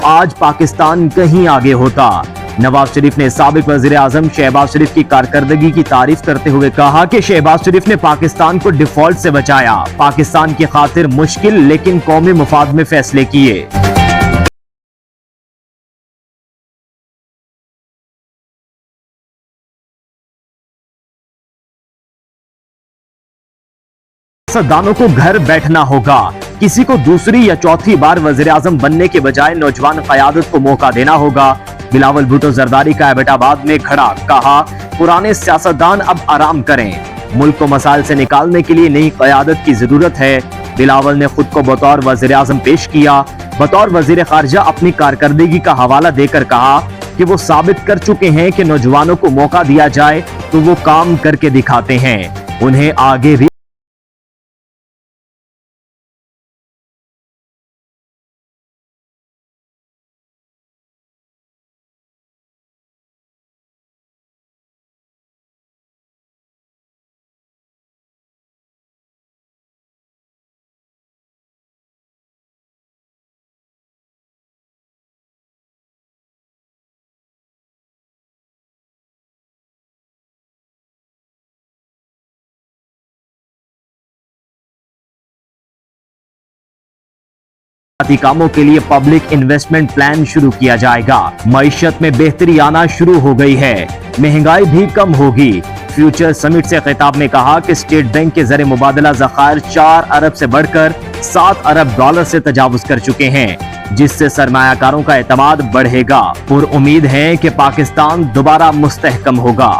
आज पाकिस्तान कहीं आगे होता। नवाज शरीफ ने साबिक वजीर आजम शहबाज शरीफ की कारकर्दगी की तारीफ करते हुए कहा कि शहबाज शरीफ ने पाकिस्तान को डिफॉल्ट से बचाया। पाकिस्तान की खातिर मुश्किल लेकिन कौमी मुफाद में फैसले किए। सियासतदानों को घर बैठना होगा। किसी को दूसरी या चौथी बार वजीर आजम बनने के बजाय नौजवान क़यादत को मौका देना होगा। बिलावल भुट्टो जरदारी का एबटाबाद में खड़ा, कहा पुराने सियासतदान अब आराम करें। मुल्क को मसाइल से निकालने के लिए नई क़यादत की जरूरत है। बिलावल ने खुद को बतौर वजीर आजम पेश किया। बतौर वजीर खारजा अपनी कारकर्दगी का हवाला देकर कहा कि वो साबित कर चुके हैं कि नौजवानों को मौका दिया जाए तो वो काम करके दिखाते हैं। उन्हें आगे भी कामों के लिए पब्लिक इन्वेस्टमेंट प्लान शुरू किया जाएगा। मईशत में बेहतरी आना शुरू हो गई है। महंगाई भी कम होगी। फ्यूचर समिट से खिताब में कहा कि स्टेट बैंक के ज़र मुबादला ज़खायर 4 अरब से बढ़कर 7 अरब डॉलर से तजावुज कर चुके हैं, जिससे सरमायाकारों का एतमाद बढ़ेगा। पुरउम्मीद है कि पाकिस्तान दोबारा मुस्तहकम होगा।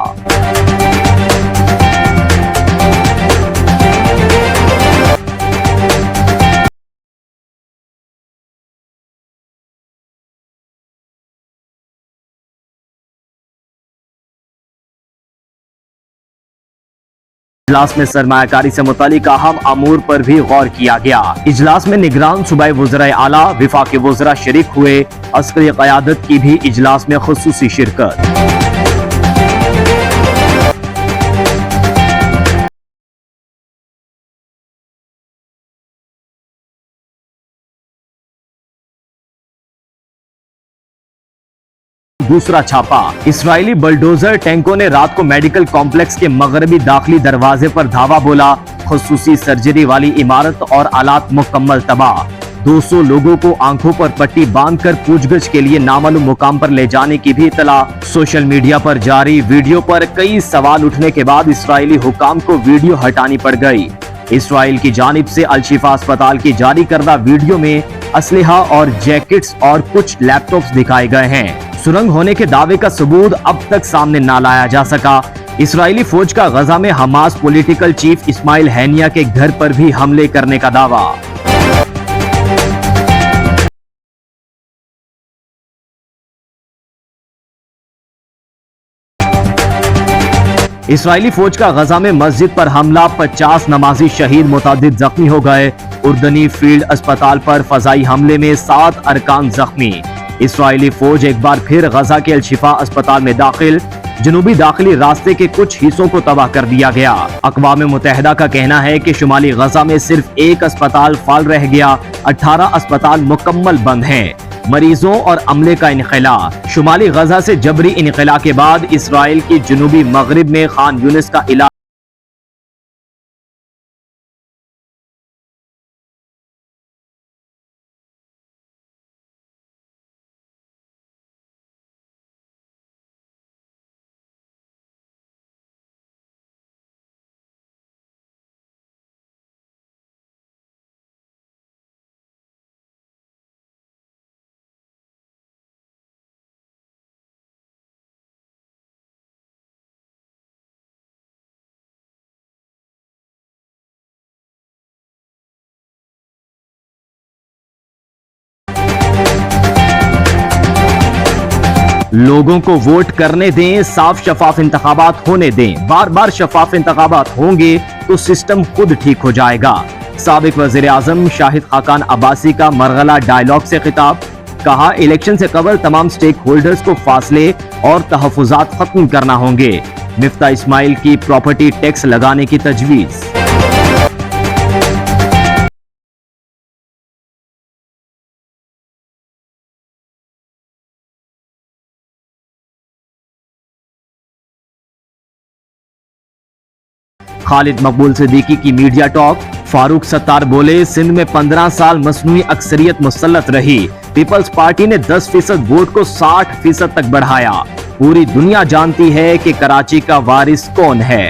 इजलास में सरमायाकारी से मुतालिक अहम अमूर पर भी गौर किया गया। इजलास में निगरान सूबाई वज़राए आला, विफाकी वज़रा शरीक हुए। अस्करी क़यादत की भी इजलास में खुसूसी शिरकत। दूसरा छापा, इस्राएली बुलडोजर टैंकों ने रात को मेडिकल कॉम्प्लेक्स के मगरबी दाखिली दरवाजे पर धावा बोला। खुसूसी सर्जरी वाली इमारत और आलात मुकम्मल तबाह। 200 लोगों को आंखों पर पट्टी बांधकर पूछगछ के लिए नामालूम मुकाम पर ले जाने की भी इतला। सोशल मीडिया पर जारी वीडियो पर कई सवाल उठने के बाद इस्राएली हुकाम को वीडियो हटानी पड़ गई। इसराइल की जानिब से अल-शिफा अस्पताल की जारी करदा वीडियो में असलहा और जैकेट्स और कुछ लैपटॉप्स दिखाए गए हैं। सुरंग होने के दावे का सबूत अब तक सामने ना लाया जा सका। इस्राएली फौज का गजा में हमास पॉलिटिकल चीफ इस्माइल हैनिया के घर पर भी हमले करने का दावा। इस्राएली फौज का गजा में मस्जिद पर हमला, 50 नमाजी शहीद, मुतादिद जख्मी हो गए। उर्दनी फील्ड अस्पताल पर फजाई हमले में 7 अरकान जख्मी। इस्राएली फौज एक बार फिर गजा के अल-शिफा अस्पताल में दाखिल। जनूबी दाखिली रास्ते के कुछ हिस्सों को तबाह कर दिया गया। अक़वाम मुत्तहिदा का कहना है कि शुमाली गजा में सिर्फ एक अस्पताल फाल रह गया। 18 अस्पताल मुकम्मल बंद हैं। मरीजों और अमले का इनखला। शुमाली गजा से जबरी इनखला के बाद इसराइल की जनूबी मगरिब में खान यूनिस का इलाका लोगों को वोट करने दें, साफ शफाफ इंतखाबात होने दें। बार बार शफाफ इंतखाबात होंगे तो सिस्टम खुद ठीक हो जाएगा। साबिक वजीर आजम शाहिद खाकान अब्बासी का मरगला डायलॉग से खिताब, कहा इलेक्शन से कबल तमाम स्टेक होल्डर्स को फासले और तहफुजात खत्म करना होंगे। मिफ्ता इस्माइल की प्रॉपर्टी टैक्स लगाने की तजवीज। खालिद मकबूल सिद्दीकी की मीडिया टॉक। फारूक सत्तार बोले, सिंध में 15 साल मसनूई अक्सरियत मुसल्लत रही। पीपल्स पार्टी ने 10% वोट को 60% तक बढ़ाया। पूरी दुनिया जानती है कि कराची का वारिस कौन है।